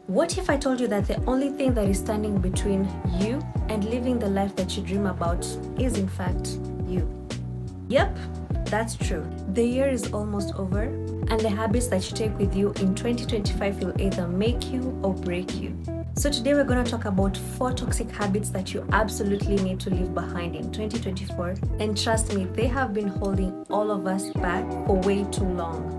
What if I told you that the only thing that is standing between you and living the life that you dream about is in fact you? Yep, that's true. The year is almost over, and the habits that you take with you in 2025 will either make you or break you. So today we're going to talk about 4 toxic habits that you absolutely need to leave behind in 2024. And trust me, they have been holding all of us back for way too long.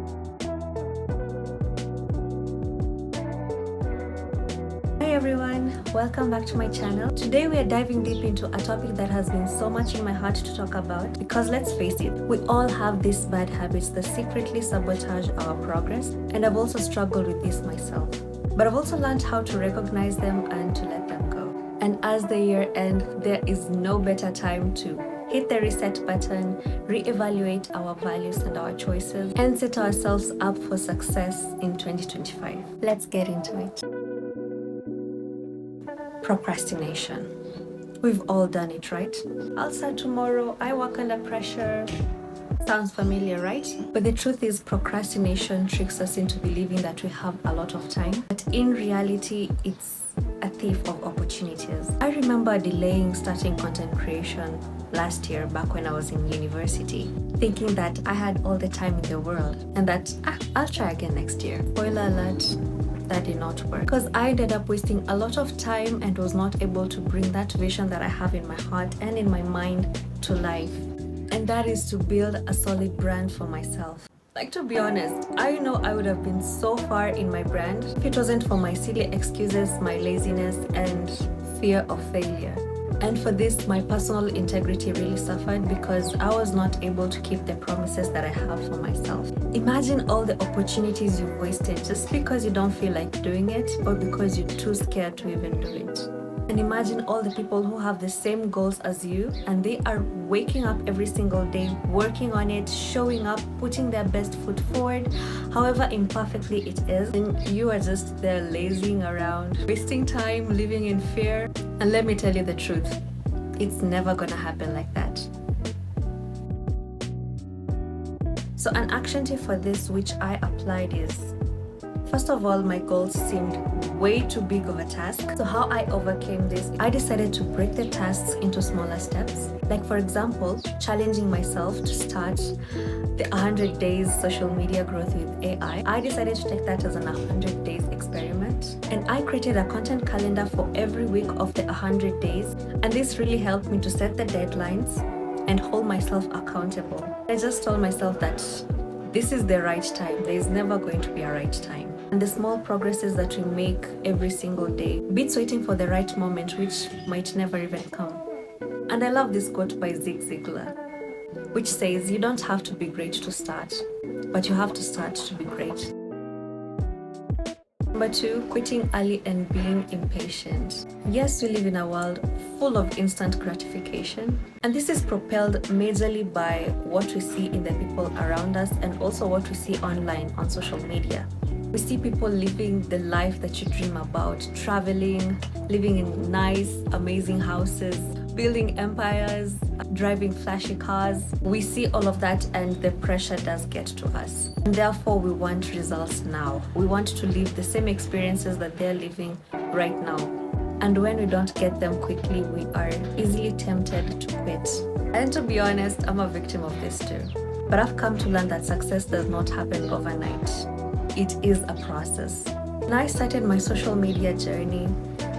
Hi everyone, welcome back to my channel. Today we are diving deep into a topic that has been so much in my heart to talk about, because let's face it, we all have these bad habits that secretly sabotage our progress, and I've also struggled with this myself. But I've also learned how to recognize them and to let them go. And as the year ends, there is no better time to hit the reset button, reevaluate our values and our choices, and set ourselves up for success in 2025. Let's get into it. Procrastination. We've all done it, right? I'll start tomorrow, I work under pressure. Sounds familiar, right? But the truth is, procrastination tricks us into believing that we have a lot of time. But in reality, it's a thief of opportunities. I remember delaying starting content creation last year back when I was in university, thinking that I had all the time in the world and that I'll try again next year. Spoiler alert, that did not work, because I ended up wasting a lot of time and was not able to bring that vision that I have in my heart and in my mind to life. And that is to build a solid brand for myself. Like, to be honest, I know I would have been so far in my brand if it wasn't for my silly excuses, my laziness, and fear of failure. And for this, my personal integrity really suffered because I was not able to keep the promises that I have for myself. Imagine all the opportunities you've wasted just because you don't feel like doing it or because you're too scared to even do it. And imagine all the people who have the same goals as you and they are waking up every single day, working on it, showing up, putting their best foot forward, however imperfectly it is, and you are just there lazing around, wasting time, living in fear. And let me tell you the truth, it's never gonna happen like that. So an action tip for this which I applied is, first of all, my goals seemed way too big of a task. So how I overcame this, I decided to break the tasks into smaller steps. Like, for example, challenging myself to start the 100 days social media growth with AI. I decided to take that as an 100 days experiment. And I created a content calendar for every week of the 100 days. And this really helped me to set the deadlines and hold myself accountable. I just told myself that this is the right time. There is never going to be a right time. And the small progresses that we make every single day beats waiting for the right moment, which might never even come. And I love this quote by Zig Ziglar, which says, you don't have to be great to start, but you have to start to be great. Number 2, quitting early and being impatient. Yes, we live in a world full of instant gratification, and this is propelled majorly by what we see in the people around us and also what we see online on social media. We see people living the life that you dream about, traveling, living in nice, amazing houses, building empires, driving flashy cars. We see all of that and the pressure does get to us. And therefore, we want results now. We want to live the same experiences that they're living right now. And when we don't get them quickly, we are easily tempted to quit. And to be honest, I'm a victim of this too. But I've come to learn that success does not happen overnight. It is a process. When I started my social media journey,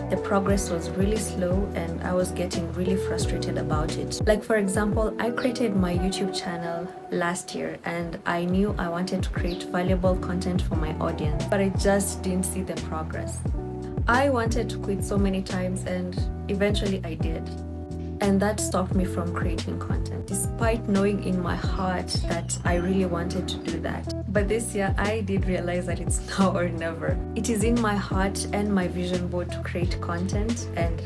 the progress was really slow and I was getting really frustrated about it. Like, for example, I created my YouTube channel last year and I knew I wanted to create valuable content for my audience, but I just didn't see the progress. I wanted to quit so many times and eventually I did. And that stopped me from creating content, despite knowing in my heart that I really wanted to do that. But this year, I did realize that it's now or never. It is in my heart and my vision board to create content, and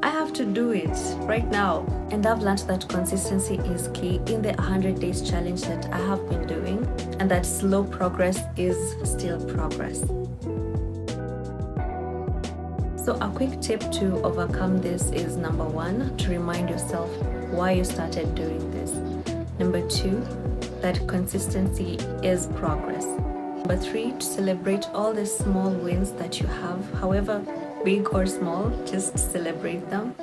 I have to do it right now. And I've learned that consistency is key in the 100 days challenge that I have been doing, and that slow progress is still progress. So a quick tip to overcome this is, number 1, to remind yourself why you started doing this. Number 2, that consistency is progress. Number 3, to celebrate all the small wins that you have, however big or small, just celebrate them.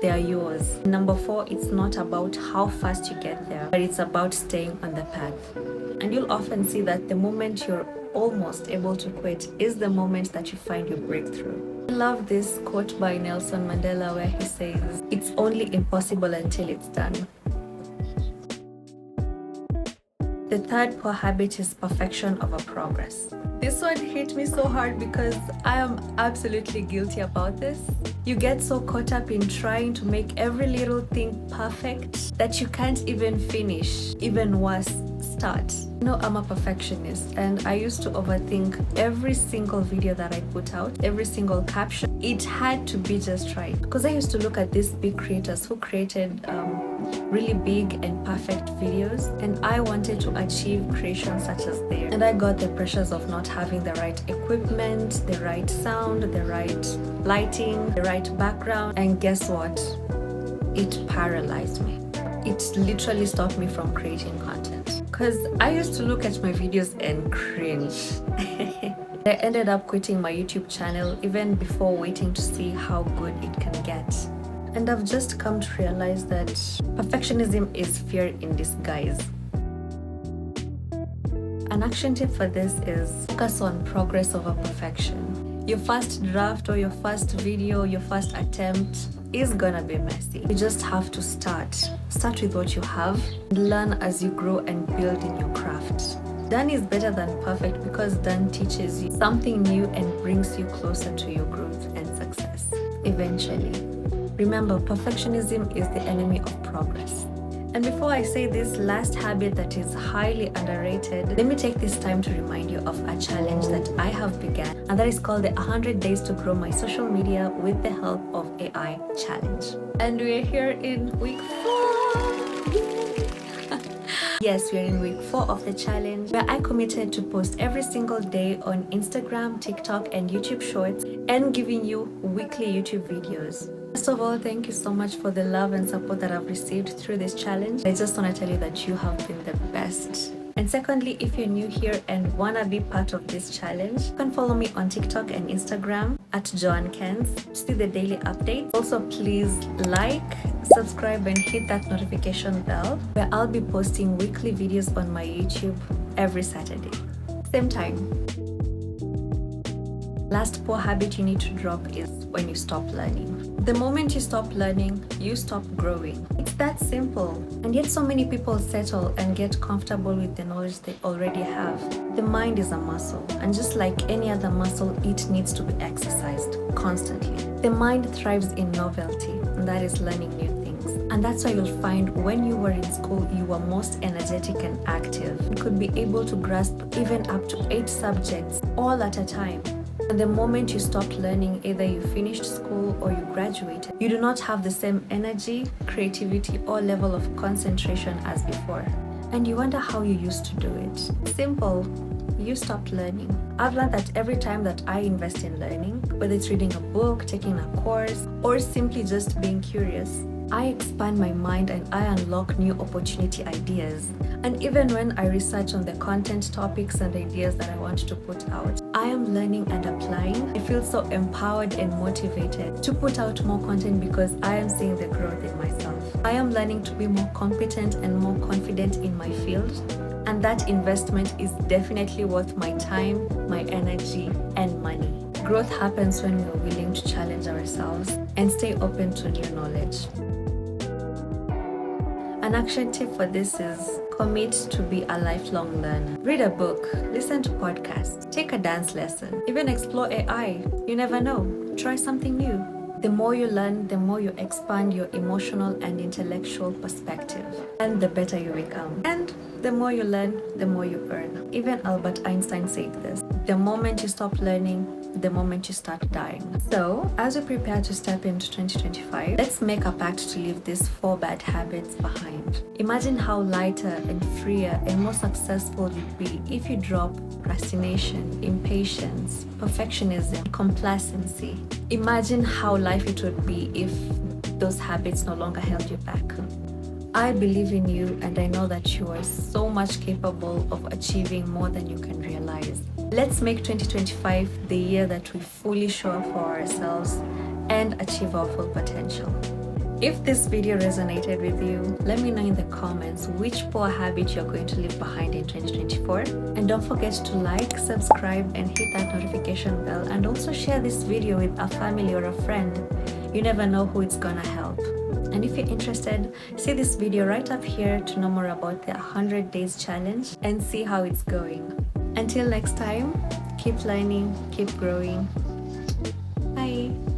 They are yours. Number 4, it's not about how fast you get there, but it's about staying on the path. And you'll often see that the moment you're almost able to quit is the moment that you find your breakthrough. I love this quote by Nelson Mandela where he says, "It's only impossible until it's done." The third poor habit is perfection over progress. This one hit me so hard because I am absolutely guilty about this. You get so caught up in trying to make every little thing perfect that you can't even finish, even worse, start. You know, I'm a perfectionist and I used to overthink every single video that I put out, every single caption. It had to be just right. Because I used to look at these big creators who created really big and perfect videos, and I wanted to achieve creations such as theirs. And I got the pressures of not having the right equipment, the right sound, the right lighting, the right background, and guess what? It paralyzed me. It literally stopped me from creating content. Because I used to look at my videos and cringe. I ended up quitting my YouTube channel even before waiting to see how good it can get. And I've just come to realize that perfectionism is fear in disguise. An action tip for this is focus on progress over perfection. Your first draft or your first video, your first attempt is gonna be messy. You just have to start. Start with what you have and learn as you grow and build in your craft. Done is better than perfect because done teaches you something new and brings you closer to your growth and success eventually. Remember, perfectionism is the enemy of progress. And before I say this last habit that is highly underrated, let me take this time to remind you of a challenge that I have begun, and that is called the 100 Days to Grow My Social Media with the Help of AI Challenge. And we're here in week 4. Yes, we're in week 4 of the challenge, where I committed to post every single day on Instagram, TikTok, and YouTube Shorts, and giving you weekly YouTube videos. First of all, thank you so much for the love and support that I've received through this challenge. I just want to tell you that you have been the best. And secondly, if you're new here and wanna be part of this challenge, you can follow me on TikTok and Instagram at JoanKens to see the daily updates. Also, please like, subscribe, and hit that notification bell, where I'll be posting weekly videos on my YouTube every Saturday. Same time. Last poor habit you need to drop is when you stop learning. The moment you stop learning, you stop growing. It's that simple. And yet so many people settle and get comfortable with the knowledge they already have. The mind is a muscle, and just like any other muscle, it needs to be exercised constantly. The mind thrives in novelty, and that is learning new things. And that's why you'll find when you were in school, you were most energetic and active. You could be able to grasp even up to 8 subjects all at a time. And the moment you stopped learning, either you finished school or you graduated, you do not have the same energy, creativity, or level of concentration as before. And you wonder how you used to do it. Simple, you stopped learning. I've learned that every time that I invest in learning, whether it's reading a book, taking a course, or simply just being curious, I expand my mind and I unlock new opportunity ideas. And even when I research on the content topics and ideas that I want to put out, I am learning and applying. I feel so empowered and motivated to put out more content because I am seeing the growth in myself. I am learning to be more competent and more confident in my field. And that investment is definitely worth my time, my energy, and money. Growth happens when we're willing to challenge ourselves and stay open to new knowledge. An action tip for this is commit to be a lifelong learner. Read a book, listen to podcasts, take a dance lesson, even explore AI. You never know. Try something new. The more you learn, the more you expand your emotional and intellectual perspective, and the better you become. And the more you learn, the more you earn. Even Albert Einstein said this: the moment you stop learning, the moment you start dying. So, as we prepare to step into 2025, let's make a pact to leave these 4 bad habits behind. Imagine how lighter and freer and more successful you'd be if you drop procrastination, impatience, perfectionism, complacency. Imagine how life it would be if those habits no longer held you back. I believe in you and I know that you are so much capable of achieving more than you can realize. Let's make 2025 the year that we fully show up for ourselves and achieve our full potential. If this video resonated with you, let me know in the comments which poor habit you're going to leave behind in 2024. And don't forget to like, subscribe, and hit that notification bell, and also share this video with a family or a friend. You never know who it's gonna help. And if you're interested, see this video right up here to know more about the 100 days challenge and see how it's going. Until next time, keep learning, keep growing. Bye.